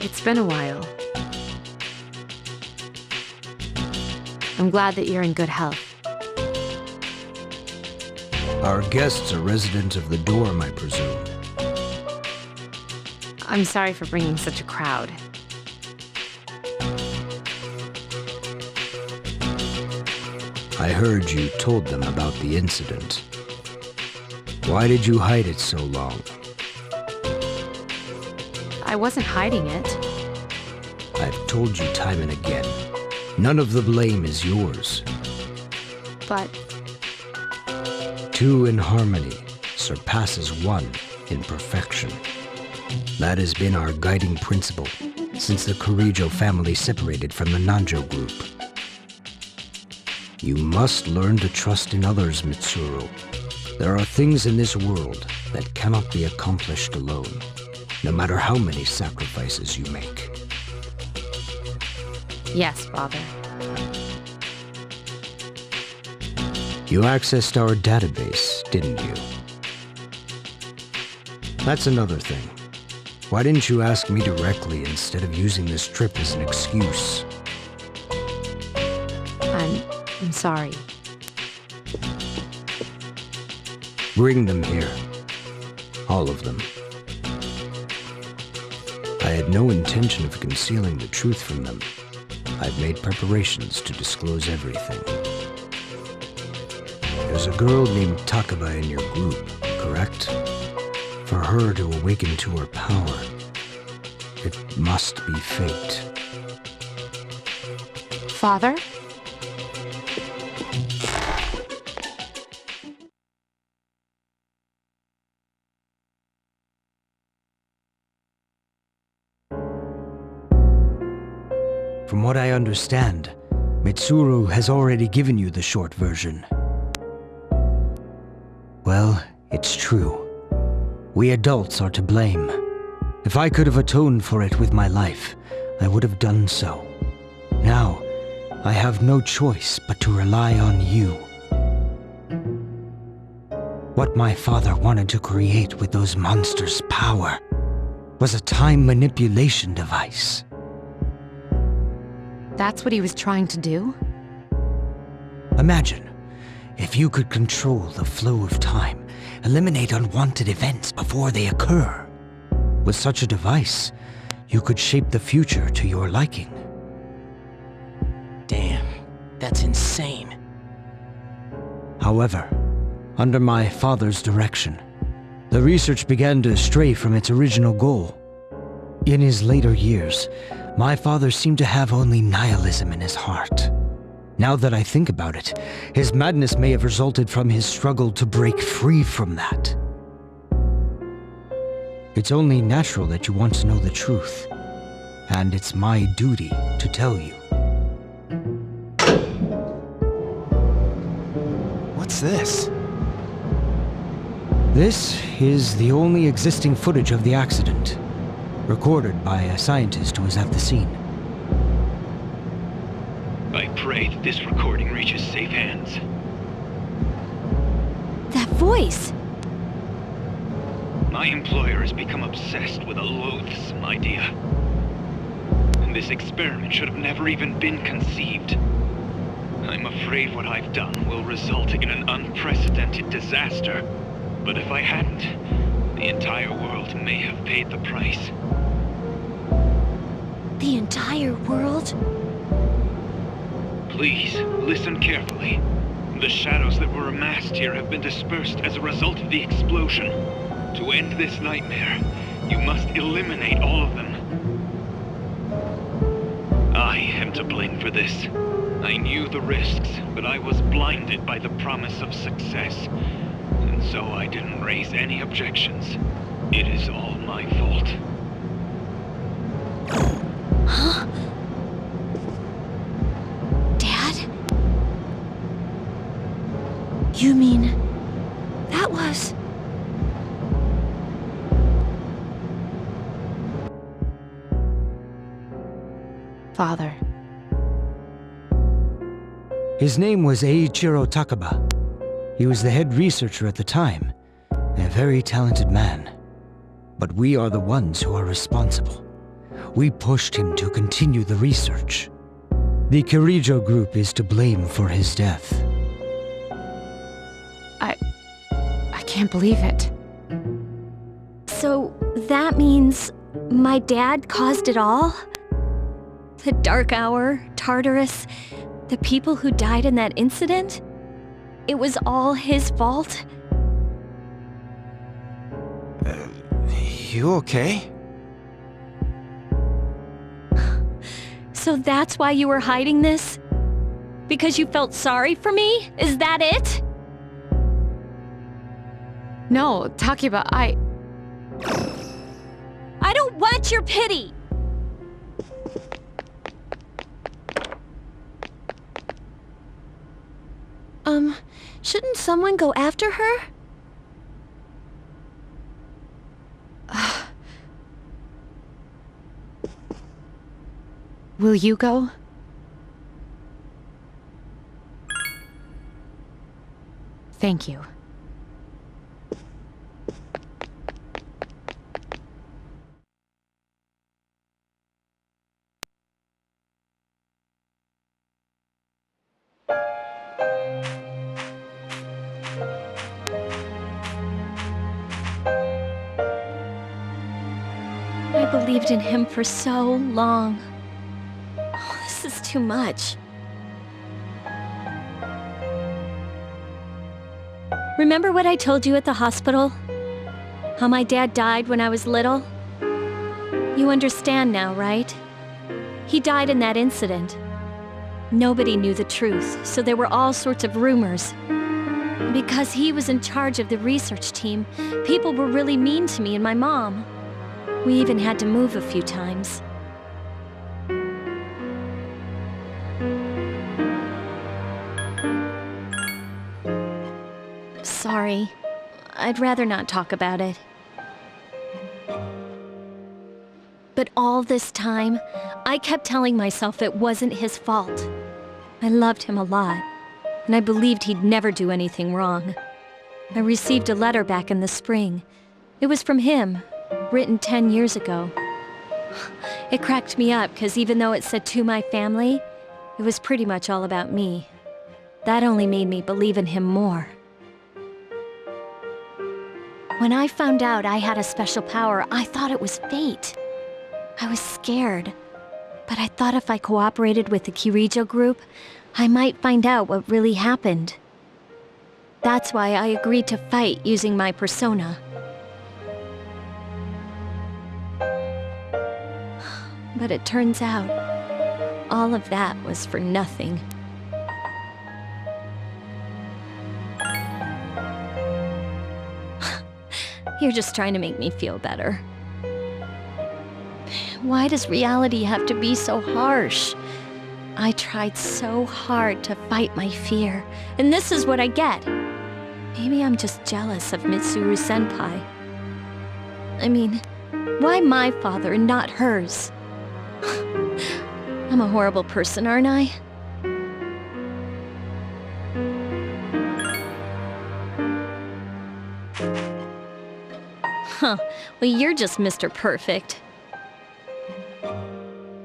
It's been a while. I'm glad that you're in good health. Our guests are residents of the dorm, I presume. I'm sorry for bringing such a crowd. I heard you told them about the incident. Why did you hide it so long? I wasn't hiding it. I've told you time and again. None of the blame is yours. But Two in harmony surpasses one in perfection. That has been our guiding principle since the Korijo family separated from the Nanjo group. You must learn to trust in others, Mitsuru. There are things in this world that cannot be accomplished alone, no matter how many sacrifices you make. yes, Father. You accessed our database, didn't you? That's another thing. Why didn't you ask me directly instead of using this trip as an excuse? I'm sorry. Bring them here. All of them. I had no intention of concealing the truth from them. I've made preparations to disclose everything. There's a girl named Takaba in your group, correct? For her to awaken to her power, it must be fate. Father? From what I understand, Mitsuru has already given you the short version. Well, it's true. We adults are to blame. If I could have atoned for it with my life, I would have done so. Now, I have no choice but to rely on you. What my father wanted to create with those monsters' power was a time manipulation device. That's what he was trying to do? Imagine if you could control the flow of time, eliminate unwanted events before they occur. With such a device, you could shape the future to your liking. Damn, that's insane. However, under my father's direction, the research began to stray from its original goal. In his later years, my father seemed to have only nihilism in his heart. Now that I think about it, his madness may have resulted from his struggle to break free from that. It's only natural that you want to know the truth, and it's my duty to tell you. What's this? This is the only existing footage of the accident, recorded by a scientist who was at the scene. I pray that this recording reaches safe hands. That voice! My employer has become obsessed with a loathsome idea. And this experiment should have never even been conceived. I'm afraid what I've done will result in an unprecedented disaster. But if I hadn't, the entire world may have paid the price. The entire world? Please, listen carefully. The shadows that were amassed here have been dispersed as a result of the explosion. To end this nightmare, you must eliminate all of them. I am to blame for this. I knew the risks, but I was blinded by the promise of success. And so I didn't raise any objections. It is all my fault. Huh? Dad? You mean... that was... Father. His name was Eiichiro Takaba. He was the head researcher at the time, a very talented man. But we are the ones who are responsible. We pushed him to continue the research. The Kirijo group is to blame for his death. I can't believe it. So that means my dad caused it all? The Dark Hour, Tartarus, the people who died in that incident? It was all his fault? You okay? So that's why you were hiding this? Because you felt sorry for me? Is that it? No, Takiba, I don't want your pity! Shouldn't someone go after her? Will you go? Thank you. I believed in him for so long. Oh, this is too much. Remember what I told you at the hospital? How my dad died when I was little? You understand now, right? He died in that incident. Nobody knew the truth, so there were all sorts of rumors. Because he was in charge of the research team, people were really mean to me and my mom. We even had to move a few times. Sorry. I'd rather not talk about it. But all this time, I kept telling myself it wasn't his fault. I loved him a lot, and I believed he'd never do anything wrong. I received a letter back in the spring. It was from him, written 10 years ago. It cracked me up because even though it said to my family, it was pretty much all about me. That only made me believe in him more. When I found out I had a special power, I thought it was fate. I was scared, but I thought if I cooperated with the Kirijo group, I might find out what really happened. That's why I agreed to fight using my persona. But it turns out, all of that was for nothing. You're just trying to make me feel better. Why does reality have to be so harsh? I tried so hard to fight my fear, and this is what I get. Maybe I'm just jealous of Mitsuru-senpai. I mean, why my father and not hers? I'm a horrible person, aren't I? Huh, well, you're just Mr. Perfect.